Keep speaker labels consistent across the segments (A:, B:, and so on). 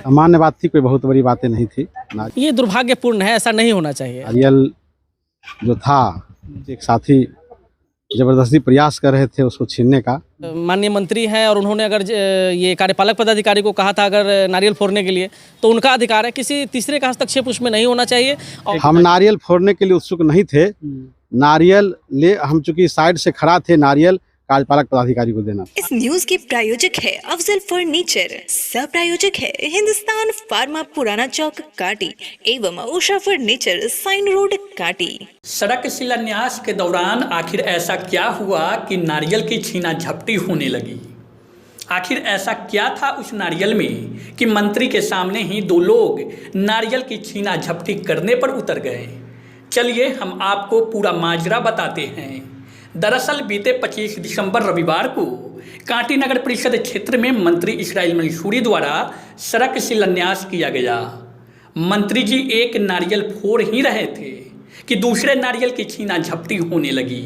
A: सामान्य बात थी, कोई बहुत बड़ी बातें नहीं थी।
B: ये दुर्भाग्यपूर्ण है, ऐसा नहीं होना चाहिए।
A: नारियल जो था, एक साथी जबरदस्ती प्रयास कर रहे थे उसको छीनने का।
B: माननीय मंत्री हैं और उन्होंने अगर ये कार्यपालक पदाधिकारी को कहा था अगर नारियल फोड़ने के लिए, तो उनका अधिकार है, किसी तीसरे का हस्तक्षेप उसमें नहीं होना चाहिए। और
A: हम नारियल फोड़ने के लिए उत्सुक नहीं थे। नारियल ले हम चूंकि साइड से खड़ा थे, नारियल कार्यपालक पदाधिकारी को देना।
C: इस न्यूज के प्रायोजक है अफजल फर्नीचर, सह प्रायोजक है हिंदुस्तान फार्मा पुराना चौक काटी एवं उषा फर्नीचर साइन रोड काटी।
D: सड़क शिलान्यास के दौरान आखिर ऐसा क्या हुआ कि नारियल की छीना झपटी होने लगी? आखिर ऐसा क्या था उस नारियल में कि मंत्री के सामने ही दो लोग नारियल की छीना झपटी करने पर उतर गए? चलिए हम आपको पूरा माजरा बताते हैं। दरअसल बीते 25 दिसंबर रविवार को कांटी नगर परिषद क्षेत्र में मंत्री इसराइल मंसूरी द्वारा सड़क शिलान्यास किया गया। मंत्री जी एक नारियल फोड़ ही रहे थे कि दूसरे नारियल की छीना झपटी होने लगी।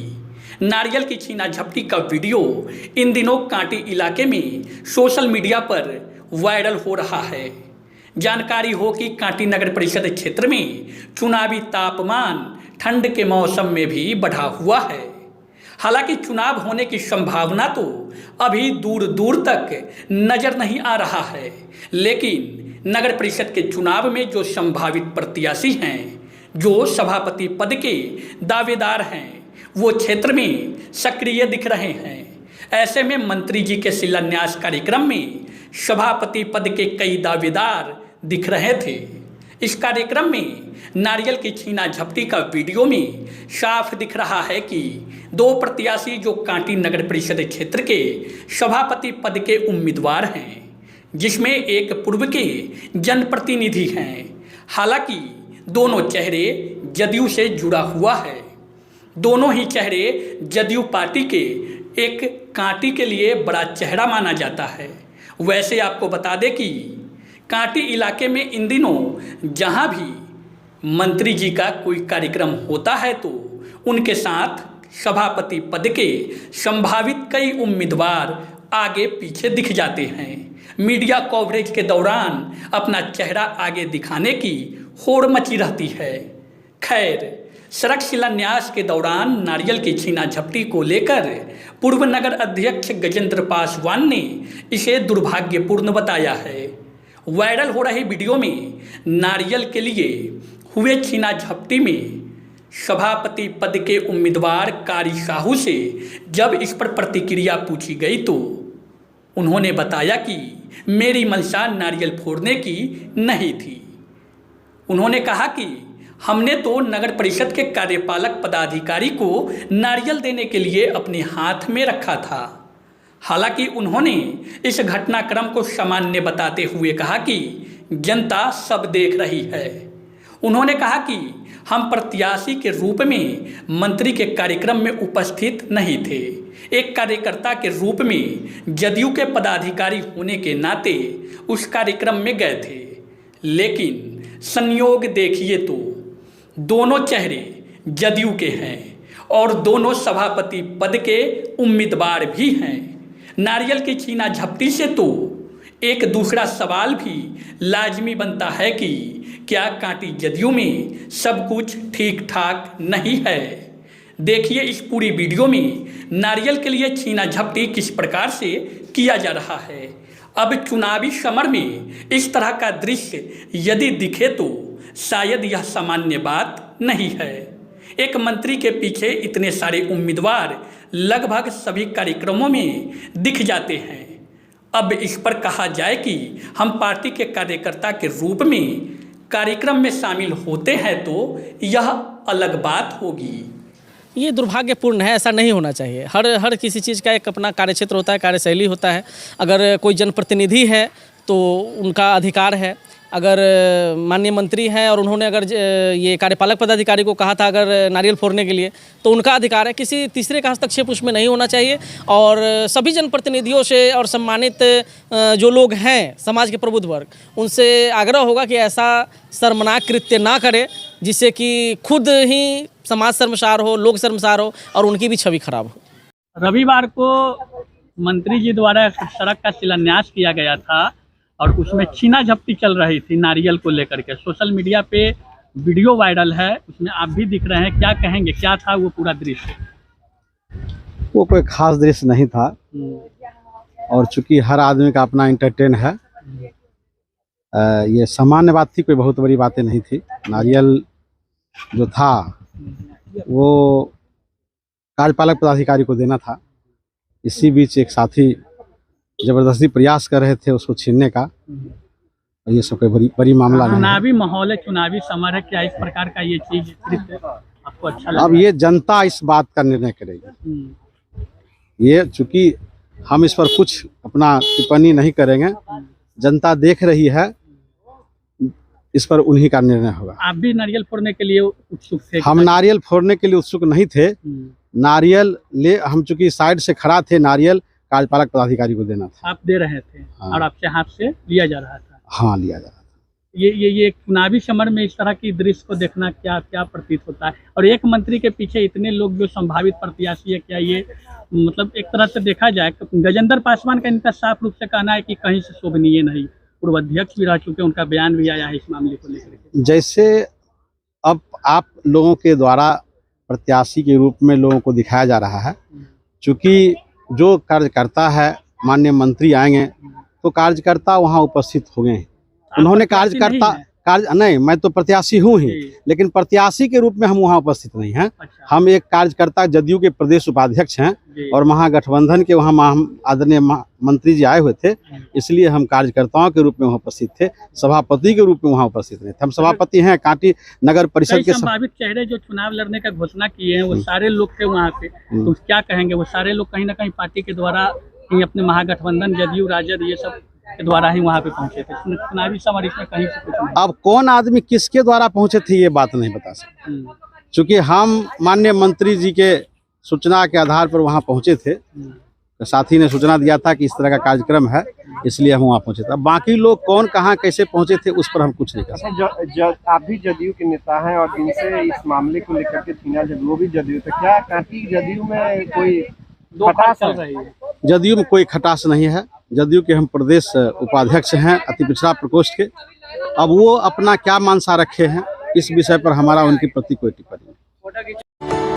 D: नारियल की छीना झपटी का वीडियो इन दिनों कांटी इलाके में सोशल मीडिया पर वायरल हो रहा है। जानकारी हो कि कांटी नगर परिषद क्षेत्र में चुनावी तापमान ठंड के मौसम में भी बढ़ा हुआ है। हालांकि चुनाव होने की संभावना तो अभी दूर दूर तक नजर नहीं आ रहा है, लेकिन नगर परिषद के चुनाव में जो संभावित प्रत्याशी हैं, जो सभापति पद के दावेदार हैं, वो क्षेत्र में सक्रिय दिख रहे हैं। ऐसे में मंत्री जी के शिलान्यास कार्यक्रम में सभापति पद के कई दावेदार दिख रहे थे। इस कार्यक्रम में नारियल की छीना झपटी का वीडियो में साफ दिख रहा है कि दो प्रत्याशी जो कांटी नगर परिषद क्षेत्र के सभापति पद के उम्मीदवार हैं, जिसमें एक पूर्व के जनप्रतिनिधि हैं। हालांकि दोनों चेहरे जदयू से जुड़ा हुआ है। दोनों ही चेहरे जदयू पार्टी के एक कांटी के लिए बड़ा चेहरा माना जाता है। वैसे आपको बता दें कि कांटी इलाके में इन दिनों जहां भी मंत्री जी का कोई कार्यक्रम होता है तो उनके साथ सभापति पद के संभावित कई उम्मीदवार आगे पीछे दिख जाते हैं। मीडिया कवरेज के दौरान अपना चेहरा आगे दिखाने की होड़ मची रहती है। खैर, सड़क शिलान्यास के दौरान नारियल की छीना झपटी को लेकर पूर्व नगर अध्यक्ष गजेंद्र पासवान ने इसे दुर्भाग्यपूर्ण बताया है। वायरल हो रही वीडियो में नारियल के लिए हुए छीना झपटी में सभापति पद के उम्मीदवार कारी साहू से जब इस पर प्रतिक्रिया पूछी गई तो उन्होंने बताया कि मेरी मंशा नारियल फोड़ने की नहीं थी। उन्होंने कहा कि हमने तो नगर परिषद के कार्यपालक पदाधिकारी को नारियल देने के लिए अपने हाथ में रखा था। हालांकि उन्होंने इस घटनाक्रम को सामान्य बताते हुए कहा कि जनता सब देख रही है। उन्होंने कहा कि हम प्रत्याशी के रूप में मंत्री के कार्यक्रम में उपस्थित नहीं थे, एक कार्यकर्ता के रूप में जदयू के पदाधिकारी होने के नाते उस कार्यक्रम में गए थे। लेकिन संयोग देखिए तो दोनों चेहरे जदयू के हैं और दोनों सभापति पद के उम्मीदवार भी हैं। नारियल की छीना झपटी से तो एक दूसरा सवाल भी लाजमी बनता है कि क्या कांटी जदयू में सब कुछ ठीक ठाक नहीं है? देखिए इस पूरी वीडियो में नारियल के लिए छीना झपटी किस प्रकार से किया जा रहा है। अब चुनावी समर में इस तरह का दृश्य यदि दिखे तो शायद यह सामान्य बात नहीं है। एक मंत्री के पीछे इतने सारे उम्मीदवार लगभग सभी कार्यक्रमों में दिख जाते हैं। अब इस पर कहा जाए कि हम पार्टी के कार्यकर्ता के रूप में कार्यक्रम में शामिल होते हैं तो यह अलग बात होगी।
B: ये दुर्भाग्यपूर्ण है, ऐसा नहीं होना चाहिए। हर किसी चीज़ का एक अपना कार्यक्षेत्र होता है, कार्यशैली होता है। अगर कोई जनप्रतिनिधि है तो उनका अधिकार है। अगर माननीय मंत्री हैं और उन्होंने अगर ये कार्यपालक पदाधिकारी को कहा था अगर नारियल फोड़ने के लिए, तो उनका अधिकार है, किसी तीसरे का हस्तक्षेप उसमें नहीं होना चाहिए। और सभी जनप्रतिनिधियों से और सम्मानित जो लोग हैं समाज के प्रबुद्ध वर्ग, उनसे आग्रह होगा कि ऐसा शर्मनाक कृत्य ना करें जिससे कि खुद ही समाज शर्मसार हो, लोग शर्मसार हो और उनकी भी छवि खराब हो।
E: रविवार को
D: मंत्री जी द्वारा सड़क का शिलान्यास किया गया था और उसमें छीना झपटी चल रही थी नारियल को लेकर के। सोशल मीडिया पे वीडियो वायरल है, उसमें आप भी दिख रहे हैं, क्या कहेंगे, क्या था वो पूरा दृश्य?
A: वो कोई खास दृश्य नहीं था और चूंकि हर आदमी का अपना एंटरटेन है, ये सामान्य बात थी, कोई बहुत बड़ी बातें नहीं थी। नारियल जो था वो कार्यपालक पदाधिकारी को देना था। इसी बीच एक साथी जबरदस्ती प्रयास कर रहे थे उसको छीनने का। ये सब कोई बड़ी मामला नहीं है।
D: चुनावी माहौल है, चुनावी समर है, क्या इस प्रकार का ये चीज आपको अच्छा लगा?
A: अब ये जनता इस बात का निर्णय करेगी। ये चूंकि हम इस पर कुछ अपना टिप्पणी नहीं करेंगे, जनता देख रही है, इस पर उन्हीं का निर्णय होगा।
D: आप भी नारियल फोड़ने के लिए उत्सुक थे?
A: हम नारियल फोड़ने के लिए उत्सुक नहीं थे। नारियल हम चूंकि साइड से खड़ा थे, नारियल कार्यपालक पदाधिकारी को देना था।
D: आप दे रहे थे?
A: हाँ।
D: और आपसे हाथ से लिया जा रहा था?
A: हाँ, लिया जा रहा था।
D: ये चुनावी समर में इस तरह की दृश्य को देखना क्या क्या प्रतीत होता है? और एक मंत्री के पीछे इतने लोग जो संभावित प्रत्याशी है, क्या ये मतलब एक तरह से देखा जाए, गजेंद्र पासवान का इनका साफ रूप से कहना है कि कहीं से शोभनीय नहीं, पूर्व अध्यक्ष भी रह चुके, उनका बयान भी आया है इस मामले को लेकर।
A: जैसे अब आप लोगों के द्वारा प्रत्याशी के रूप में लोगों को दिखाया जा रहा है, चूंकि जो कार्यकर्ता है, माननीय मंत्री आएंगे तो कार्यकर्ता वहाँ उपस्थित होंगे। उन्होंने नहीं, मैं तो प्रत्याशी हूँ ही, लेकिन प्रत्याशी के रूप में हम वहाँ उपस्थित नहीं हैं।
D: अच्छा।
A: हम एक कार्यकर्ता, जदयू के प्रदेश उपाध्यक्ष हैं और महागठबंधन के वहाँ आदरणीय मंत्री जी आए हुए थे, इसलिए हम कार्यकर्ताओं के रूप में वहाँ उपस्थित थे, सभापति के रूप में वहाँ उपस्थित नहीं थे। हम सभापति हैं कांटी नगर परिषद के।
D: संभावित चेहरे जो चुनाव लड़ने का घोषणा किए हैं वो सारे लोग थे वहाँ पे, तो क्या कहेंगे? वो सारे लोग कहीं ना कहीं पार्टी के द्वारा कहीं अपने महागठबंधन, जदयू, राजद, ये सब के द्वारा ही वहाँ पे पहुंचे थे। चुनावी समर इसमें कहीं से कुछ नहीं।
A: अब कौन आदमी किसके द्वारा पहुंचे थे ये बात नहीं बता सकते, क्योंकि हम माननीय मंत्री जी के सूचना के आधार पर वहां पहुंचे थे। तो साथी ने सूचना दिया था कि इस तरह का कार्यक्रम है, इसलिए हम वहां पहुंचे थे। बाकी लोग कौन कहां कैसे पहुंचे थे उस पर हम कुछ नहीं कर सकते।
E: आप भी जदयू के नेता हैं और जिनसे इस मामले को लेकर के छीना वो भी जदयू, तो क्या कांटी जदयू में कोई खटास चल रही है?
A: जदयू में कोई खटास नहीं है। जदयू के हम प्रदेश उपाध्यक्ष हैं अति पिछड़ा प्रकोष्ठ के। अब वो अपना क्या मानसा रखे हैं, इस विषय पर हमारा उनके प्रति कोई टिप्पणी नहीं।